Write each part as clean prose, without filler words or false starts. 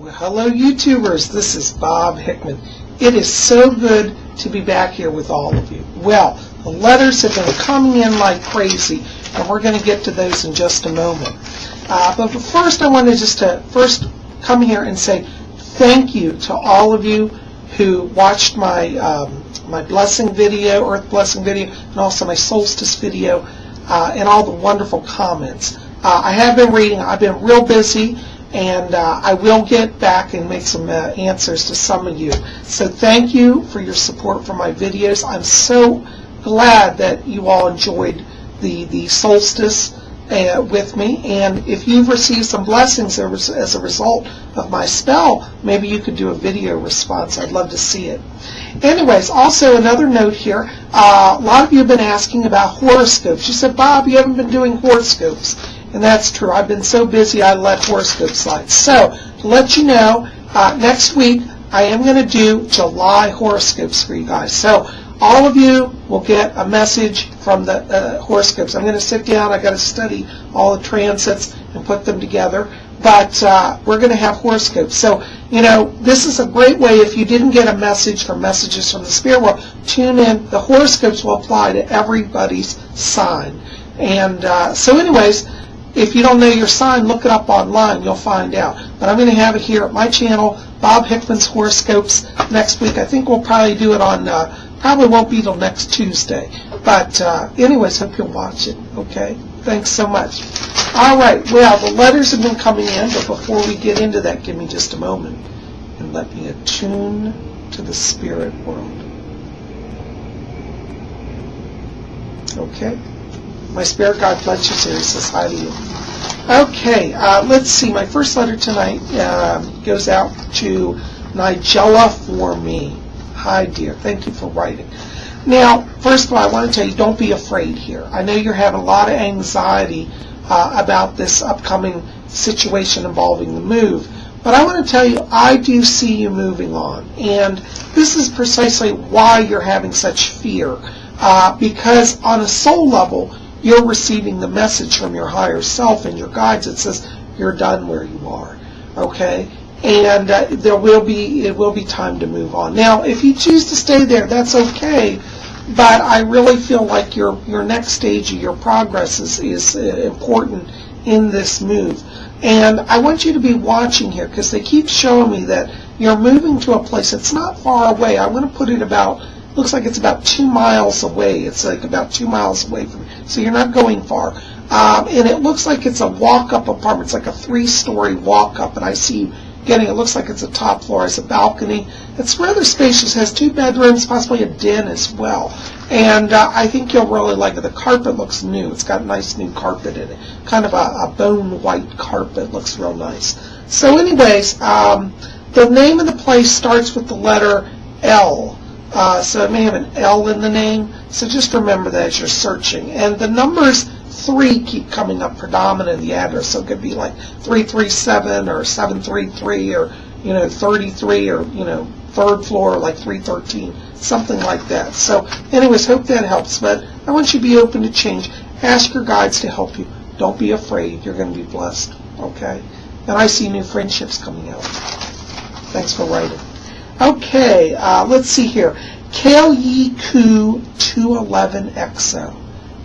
Well, hello YouTubers, this is Bob Hickman. It is so good to be back here with all of you. Well, the letters have been coming in like crazy, and we're going to get to those in just a moment. But first I wanted just to come here and say thank you to all of you who watched my my blessing video, Earth Blessing video, and also my solstice video, and all the wonderful comments. I have been reading. I've been real busy, and I will get back and make some answers to some of you. So thank you for your support for my videos. I'm so glad that you all enjoyed the solstice with me, and if you've received some blessings as a result of my spell, maybe you could do a video response. I'd love to see it. Anyways, also another note here, a lot of you have been asking about horoscopes. You said, Bob, you haven't been doing horoscopes. And that's true. I've been so busy I let horoscopes slide. So, to let you know, next week I am going to do July horoscopes for you guys. So, all of you will get a message from the horoscopes. I'm going to sit down. I've got to study all the transits and put them together. But we're going to have horoscopes. So, you know, this is a great way. If you didn't get a message from Messages from the Spirit World, tune in. The horoscopes will apply to everybody's sign. And so anyways, if you don't know your sign, look it up online. You'll find out. But I'm going to have it here at my channel, Bob Hickman's Horoscopes, next week. I think we'll probably do it on, probably won't be till next Tuesday. But anyways, hope you'll watch it. Okay? Thanks so much. All right. Well, the letters have been coming in, but before we get into that, give me just a moment and let me attune to the spirit world. Okay? My spirit guide Fletcher series says hi to you. Okay, let's see. My first letter tonight goes out to Nigella for me. Hi, dear. Thank you for writing. Now, first of all, I want to tell you, don't be afraid here. I know you're having a lot of anxiety about this upcoming situation involving the move. But I want to tell you, I do see you moving on. And this is precisely why you're having such fear. Because on a soul level, you're receiving the message from your higher self and your guides. It says you're done where you are, okay? And it will be time to move on. Now, if you choose to stay there, that's okay. But I really feel like your next stage of your progress is important in this move. And I want you to be watching here because they keep showing me that you're moving to a place that's not far away. I'm going to put it about. Looks like it's about 2 miles away. It's like about 2 miles away from you. So you're not going far. And it looks like it's a walk-up apartment. It's like a 3-story walk-up. And I see you getting, it looks like it's a top floor. It's a balcony. It's rather spacious. It has 2 bedrooms, possibly a den as well. And I think you'll really like it. The carpet looks new. It's got nice new carpet in it. Kind of a bone white carpet. Looks real nice. So anyways, the name of the place starts with the letter L. So it may have an L in the name, so just remember that as you're searching. And the numbers 3 keep coming up predominant in the address, so it could be like 337 or 733 or, 33 or, 3rd floor, like 313, something like that. So anyways, hope that helps, but I want you to be open to change. Ask your guides to help you. Don't be afraid. You're going to be blessed, okay? And I see new friendships coming out. Thanks for writing. Okay, let's see here. Kaleyiku 211XO.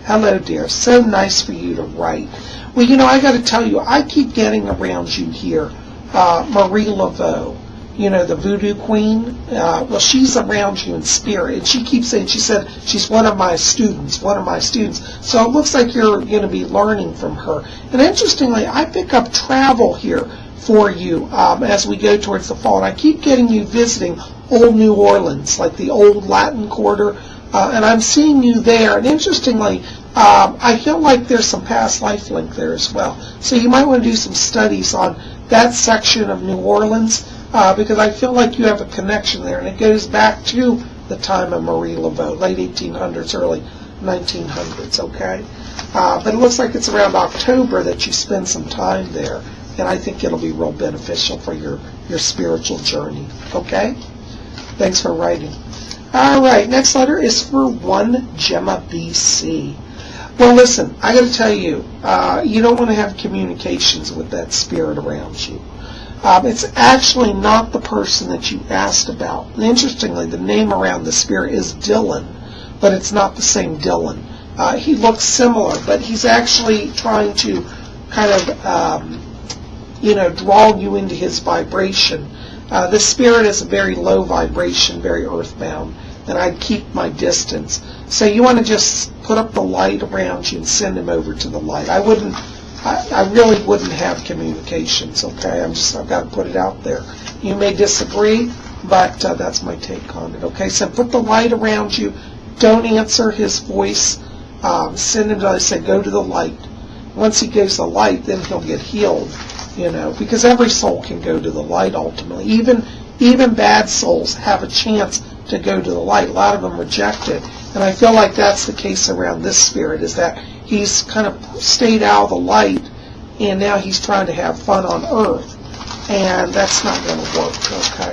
Hello, dear. So nice for you to write. Well, I got to tell you, I keep getting around you here. Marie Laveau, the voodoo queen. Well, she's around you in spirit, and she keeps saying, she said, she's one of my students. So it looks like you're going to be learning from her. And interestingly, I pick up travel here for you as we go towards the fall. And I keep getting you visiting old New Orleans, like the old Latin Quarter, and I'm seeing you there. And interestingly, I feel like there's some past life link there as well. So you might want to do some studies on that section of New Orleans because I feel like you have a connection there. And it goes back to the time of Marie Laveau, late 1800s, early 1900s, okay? But it looks like it's around October that you spend some time there. And I think it'll be real beneficial for your spiritual journey. Okay? Thanks for writing. All right, next letter is for 1 Gemma BC. Well, listen, I got to tell you, you don't want to have communications with that spirit around you. It's actually not the person that you asked about. And interestingly, the name around the spirit is Dylan, but it's not the same Dylan. He looks similar, but he's actually trying to kind of, draw you into his vibration. The spirit is a very low vibration, very earthbound, and I'd keep my distance. So you want to just put up the light around you and send him over to the light. I really wouldn't have communications, okay? I've got to put it out there. You may disagree, but that's my take on it, okay? So put the light around you. Don't answer his voice. Send him to, I say, go to the light. Once he goes to the light, then he'll get healed, because every soul can go to the light ultimately. Even bad souls have a chance to go to the light. A lot of them reject it. And I feel like that's the case around this spirit, is that he's kind of stayed out of the light, and now he's trying to have fun on earth. And that's not going to work, okay?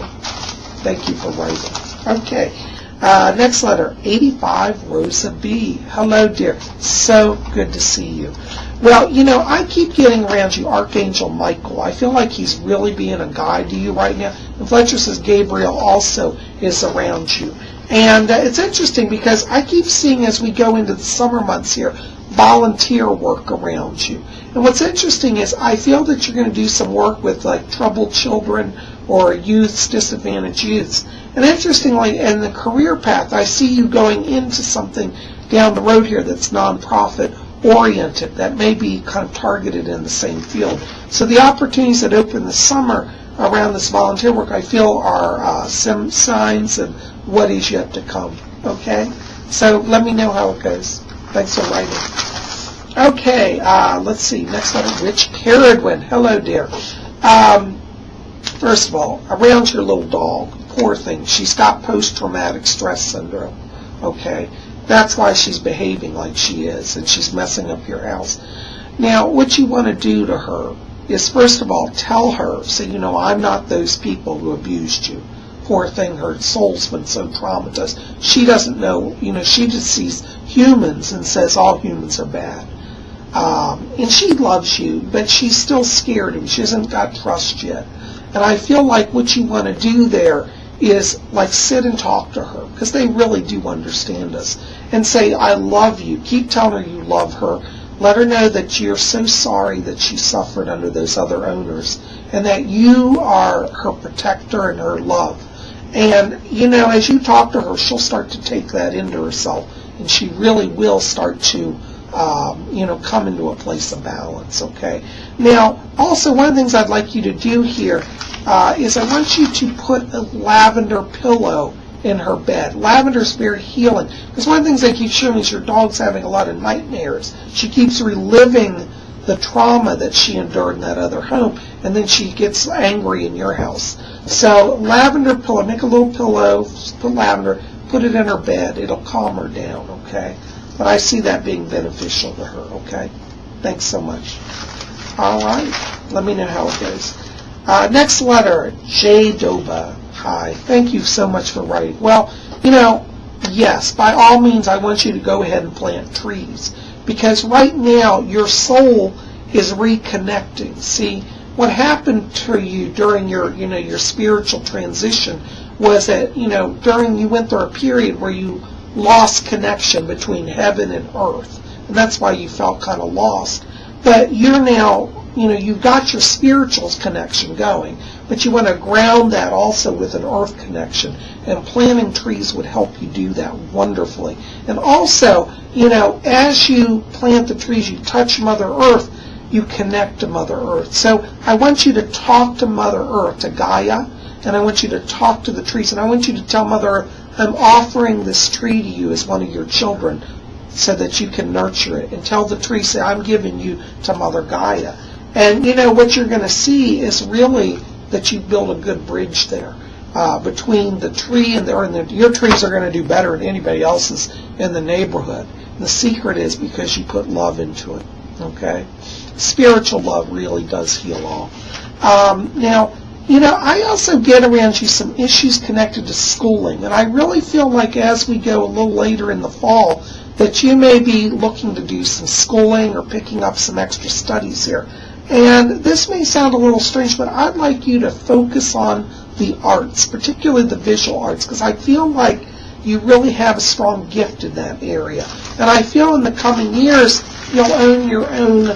Thank you for writing. Okay. Next letter, 85, Rosa B. Hello, dear. So good to see you. Well, I keep getting around you Archangel Michael. I feel like he's really being a guide to you right now. And Fletcher says Gabriel also is around you. And it's interesting because I keep seeing, as we go into the summer months here, volunteer work around you. And what's interesting is I feel that you're going to do some work with like troubled children or youths, disadvantaged youths. And interestingly, in the career path, I see you going into something down the road here that's nonprofit oriented, that may be kind of targeted in the same field. So the opportunities that open this summer around this volunteer work, I feel, are some signs of what is yet to come. Okay? So let me know how it goes. Thanks for writing. Okay, let's see. Next letter, Rich Peregrine. Hello, dear. First of all, around your little dog, poor thing, she's got post-traumatic stress syndrome. Okay? That's why she's behaving like she is, and she's messing up your house. Now, what you want to do to her is, first of all, tell her, say, I'm not those people who abused you. Poor thing, her soul's been so traumatized. She doesn't know, she just sees humans and says all humans are bad. And she loves you, but she's still scared of you. She hasn't got trust yet. And I feel like what you want to do there is like sit and talk to her, because they really do understand us, and say, I love you. Keep telling her you love her. Let her know that you're so sorry that she suffered under those other owners, and that you are her protector and her love. And, as you talk to her, she'll start to take that into herself, and she really will start to, come into a place of balance, okay? Now, also, one of the things I'd like you to do here is I want you to put a lavender pillow in her bed. Lavender is very healing. Because one of the things they keep showing is your dog's having a lot of nightmares. She keeps reliving the trauma that she endured in that other home, and then she gets angry in your house. So lavender pillow, make a little pillow, put lavender, put it in her bed. It'll calm her down, okay? But I see that being beneficial to her, okay? Thanks so much. All right. Let me know how it goes. Next letter, J. Doba. Hi. Thank you so much for writing. Well, yes, by all means, I want you to go ahead and plant trees. Because right now, your soul is reconnecting. See, what happened to you during your, your spiritual transition was that, you went through a period where you lost connection between heaven and earth. And that's why you felt kind of lost. But you're now, you've got your spiritual connection going, but you want to ground that also with an earth connection. And planting trees would help you do that wonderfully. And also, as you plant the trees, you touch Mother Earth, you connect to Mother Earth. So I want you to talk to Mother Earth, to Gaia, and I want you to talk to the trees. And I want you to tell Mother Earth, I'm offering this tree to you as one of your children so that you can nurture it. And tell the tree, say, I'm giving you to Mother Gaia. And, what you're going to see is really that you build a good bridge there between the tree and your trees are going to do better than anybody else's in the neighborhood. And the secret is because you put love into it, okay? Spiritual love really does heal all. Now, I also get around you some issues connected to schooling, and I really feel like as we go a little later in the fall that you may be looking to do some schooling or picking up some extra studies here. And this may sound a little strange, but I'd like you to focus on the arts, particularly the visual arts, because I feel like you really have a strong gift in that area. And I feel in the coming years, you'll own your own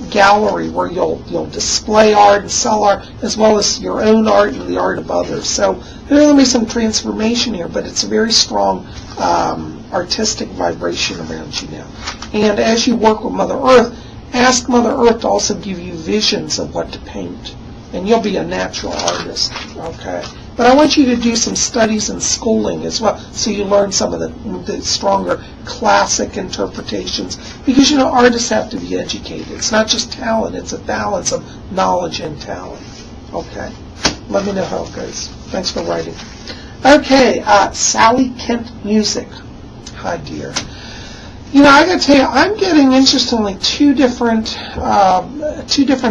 gallery where you'll display art and sell art, as well as your own art and the art of others. So there will be some transformation here, but it's a very strong artistic vibration around you now. And as you work with Mother Earth, ask Mother Earth to also give you visions of what to paint. And you'll be a natural artist, okay? But I want you to do some studies and schooling as well, so you learn some of the stronger classic interpretations. Because, artists have to be educated. It's not just talent, it's a balance of knowledge and talent. Okay? Let me know how it goes. Thanks for writing. Okay, Sally Kent Music. Hi, dear. I got to tell you, I'm getting, interestingly, two different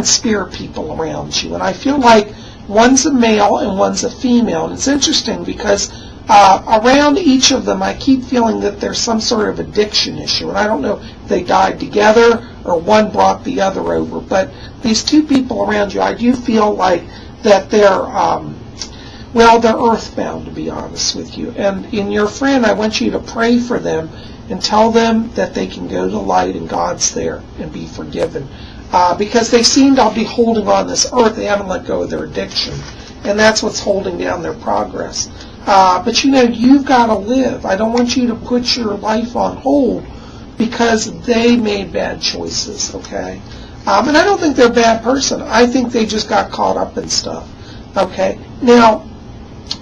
spirit people around you, and I feel like one's a male and one's a female. And it's interesting because around each of them, I keep feeling that there's some sort of addiction issue, and I don't know if they died together or one brought the other over. But these two people around you, I do feel like that they're earthbound, to be honest with you. And in your friend, I want you to pray for them and tell them that they can go to light and God's there and be forgiven. Because they seem to be holding on this earth. They haven't let go of their addiction. And that's what's holding down their progress. But you've got to live. I don't want you to put your life on hold because they made bad choices, okay? And I don't think they're a bad person. I think they just got caught up in stuff, okay? Now,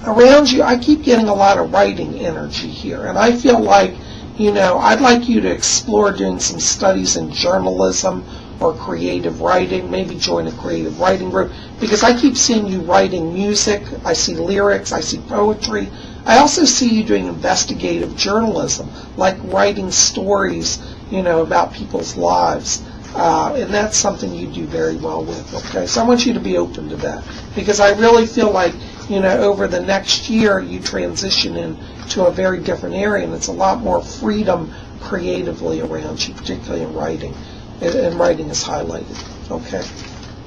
around you, I keep getting a lot of writing energy here. And I feel like, I'd like you to explore doing some studies in journalism or creative writing, maybe join a creative writing group, because I keep seeing you writing music, I see lyrics, I see poetry. I also see you doing investigative journalism, like writing stories, about people's lives. And that's something you do very well with, okay? So I want you to be open to that, because I really feel like, over the next year, you transition into a very different area, and it's a lot more freedom creatively around you, particularly in writing. And writing is highlighted. Okay.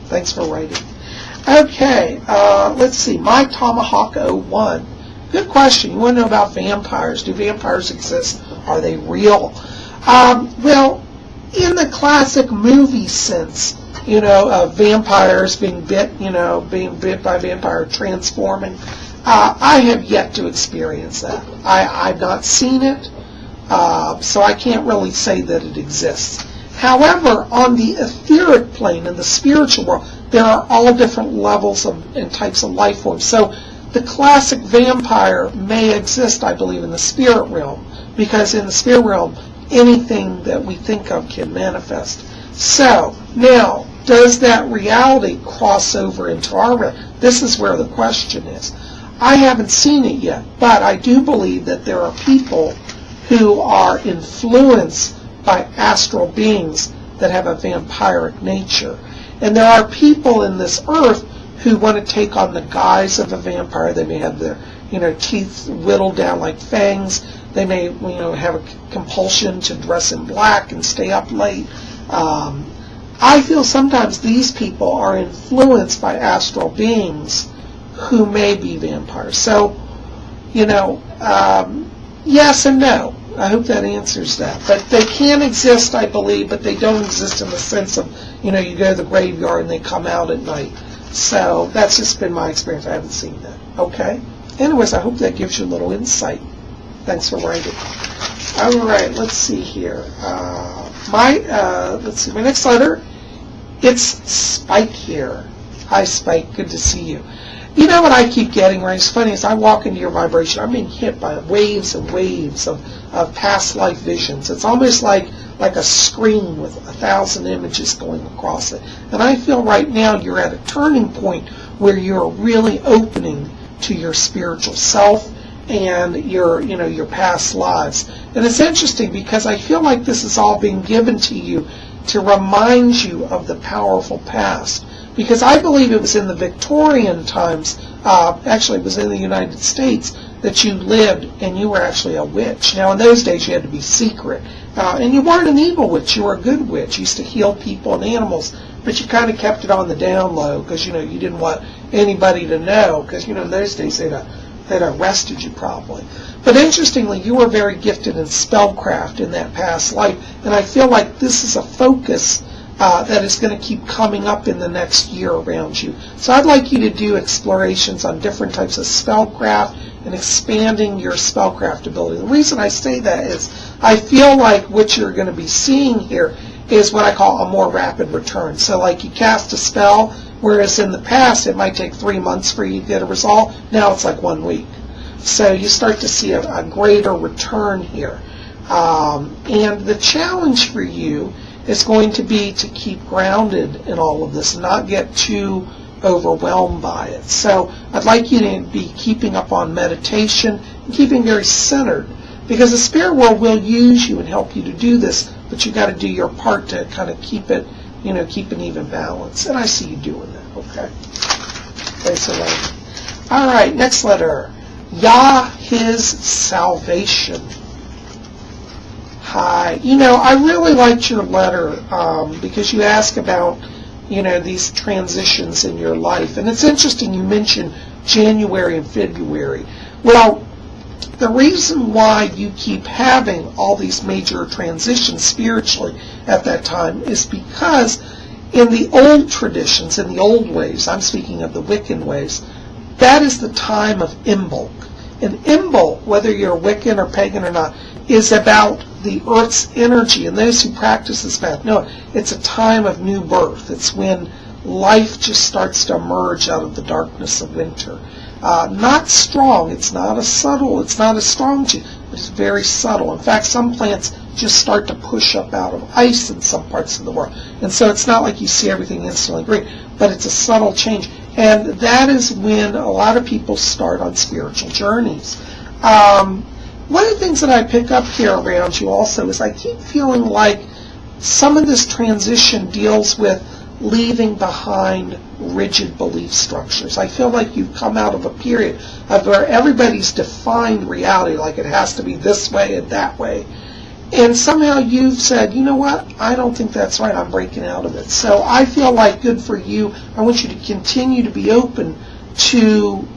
Thanks for writing. Okay. Let's see. My Tomahawk 01. Good question. You want to know about vampires. Do vampires exist? Are they real? Well, in the classic movie sense, vampires being bit by a vampire, transforming, I have yet to experience that. I've not seen it, so I can't really say that it exists. However, on the etheric plane, in the spiritual world, there are all different levels and types of life forms. So the classic vampire may exist, I believe, in the spirit realm, because in the spirit realm, anything that we think of can manifest. So, now, does that reality cross over into our realm? This is where the question is. I haven't seen it yet, but I do believe that there are people who are influenced by astral beings that have a vampiric nature. And there are people in this earth who want to take on the guise of a vampire. They may have their, teeth whittled down like fangs. They may, have a compulsion to dress in black and stay up late. I feel sometimes these people are influenced by astral beings who may be vampires. So, yes and no. I hope that answers that. But they can exist, I believe, but they don't exist in the sense of, you go to the graveyard and they come out at night. So that's just been my experience. I haven't seen that. Okay? Anyways, I hope that gives you a little insight. Thanks for writing. All right, let's see here. My next letter, it's Spike here. Hi, Spike. Good to see you. You know what I keep getting, right? It's funny, as I walk into your vibration, I'm being hit by waves and waves of past life visions. It's almost like a screen with 1,000 images going across it. And I feel right now you're at a turning point where you're really opening to your spiritual self and your past lives. And it's interesting because I feel like this is all being given to you to remind you of the powerful past. Because I believe it was in the Victorian times, actually it was in the United States, that you lived and you were actually a witch. Now in those days you had to be secret, And you weren't an evil witch, you were a good witch. You used to heal people and animals, but you kind of kept it on the down low because, you didn't want anybody to know because, in those days they'd arrested you probably. But interestingly, you were very gifted in spellcraft in that past life, and I feel like this is a focus that is going to keep coming up in the next year around you. So I'd like you to do explorations on different types of spellcraft and expanding your spellcraft ability. The reason I say that is I feel like what you're going to be seeing here is what I call a more rapid return. So like you cast a spell, whereas in the past it might take 3 months for you to get a result, now it's like 1 week. So you start to see a greater return here. And the challenge for you is going to be to keep grounded in all of this, not get too overwhelmed by it. So I'd like you to be keeping up on meditation and keeping very centered, because the spirit world will use you and help you to do this, but you've got to do your part to kind of keep it, keep an even balance. And I see you doing that, okay? Thanks a lot. All right, next letter. Yah, his salvation. Hi. I really liked your letter because you ask about, these transitions in your life. And it's interesting you mentioned January and February. Well, the reason why you keep having all these major transitions spiritually at that time is because in the old traditions, in the old ways, I'm speaking of the Wiccan ways, that is the time of Imbolc. And Imbolc, whether you're Wiccan or pagan or not, is about the earth's energy. And those who practice this path know it's a time of new birth. It's when life just starts to emerge out of the darkness of winter. Not strong. It's not a subtle. It's not a strong change. It's very subtle. In fact, some plants just start to push up out of ice in some parts of the world. And so it's not like you see everything instantly green, but it's a subtle change. And that is when a lot of people start on spiritual journeys. One of the things that I pick up here around you also is I keep feeling like some of this transition deals with leaving behind rigid belief structures. I feel like you've come out of a period of where everybody's defined reality, like it has to be this way and that way. And somehow you've said, you know what, I don't think that's right, I'm breaking out of it. So I feel like good for you. I want you to continue to be open to,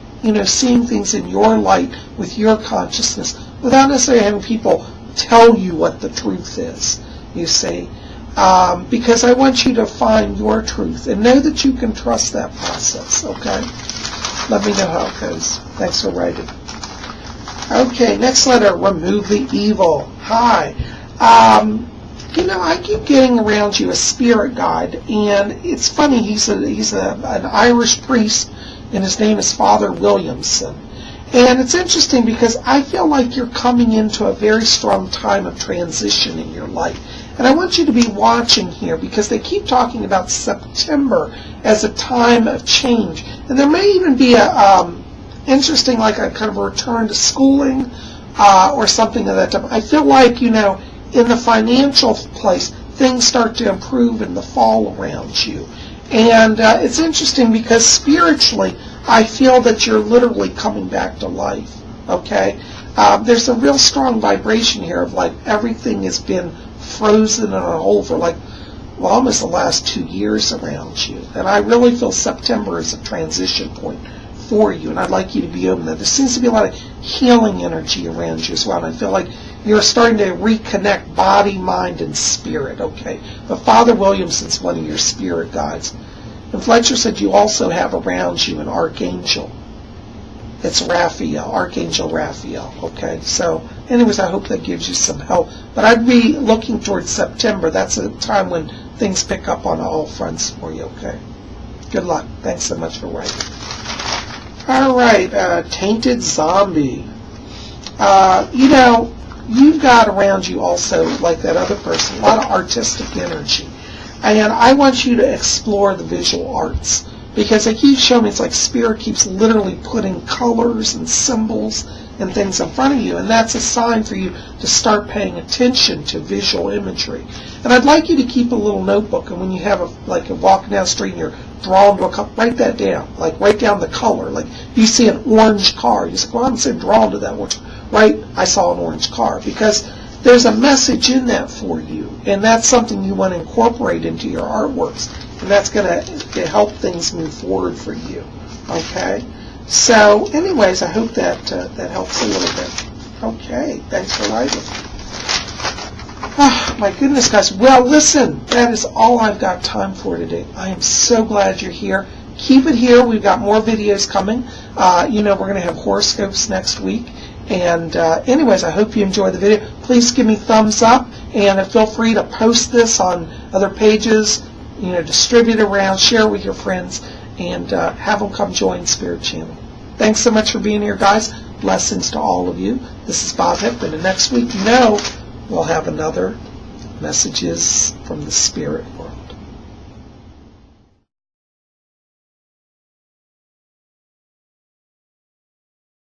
seeing things in your light with your consciousness without necessarily having people tell you what the truth is, you see. Because I want you to find your truth and know that you can trust that process, okay? Let me know how it goes. Thanks for writing. Okay, next letter, remove the evil. Hi. I keep getting around you a spirit guide, and it's funny, he's an Irish priest, and his name is Father Williamson. And it's interesting because I feel like you're coming into a very strong time of transition in your life. And I want you to be watching here because they keep talking about September as a time of change. And there may even be interesting, like a kind of a return to schooling or something of that type. I feel like, in the financial place, things start to improve in the fall around you. And it's interesting because spiritually, I feel that you're literally coming back to life, okay? There's a real strong vibration here of like everything has been frozen and on hold for almost the last 2 years around you. And I really feel September is a transition point for you, and I'd like you to be open to that. There seems to be a lot of healing energy around you as well, and I feel like you're starting to reconnect body, mind, and spirit, okay? But Father Williamson's one of your spirit guides. And Fletcher said you also have around you an archangel. It's Raphael, Archangel Raphael, okay? So, anyways, I hope that gives you some help. But I'd be looking towards September. That's a time when things pick up on all fronts for you, okay? Good luck. Thanks so much for writing. All right, Tainted Zombie. You've got around you also, like that other person, a lot of artistic energy. And I want you to explore the visual arts because they keep showing me it's like spirit keeps literally putting colors and symbols and things in front of you, and that's a sign for you to start paying attention to visual imagery. And I'd like you to keep a little notebook, and when you have you're walking down the street and you're drawn to a color, write that down. Like write down the color. Like you see an orange car, you say, well, I'm saying drawn to that orange. Right? I saw an orange car because there's a message in that for you, and that's something you want to incorporate into your artworks, and that's going to help things move forward for you. Okay? So, anyways, I hope that that helps a little bit. Okay, thanks for writing. Oh, my goodness, guys. Well, listen, that is all I've got time for today. I am so glad you're here. Keep it here. We've got more videos coming. We're going to have horoscopes next week. And anyways, I hope you enjoy the video. Please give me thumbs up, and feel free to post this on other pages, distribute it around, share with your friends, and have them come join Spirit Channel. Thanks so much for being here, guys. Blessings to all of you. This is Bob Hickman, and next week, we'll have another Messages from the Spirit.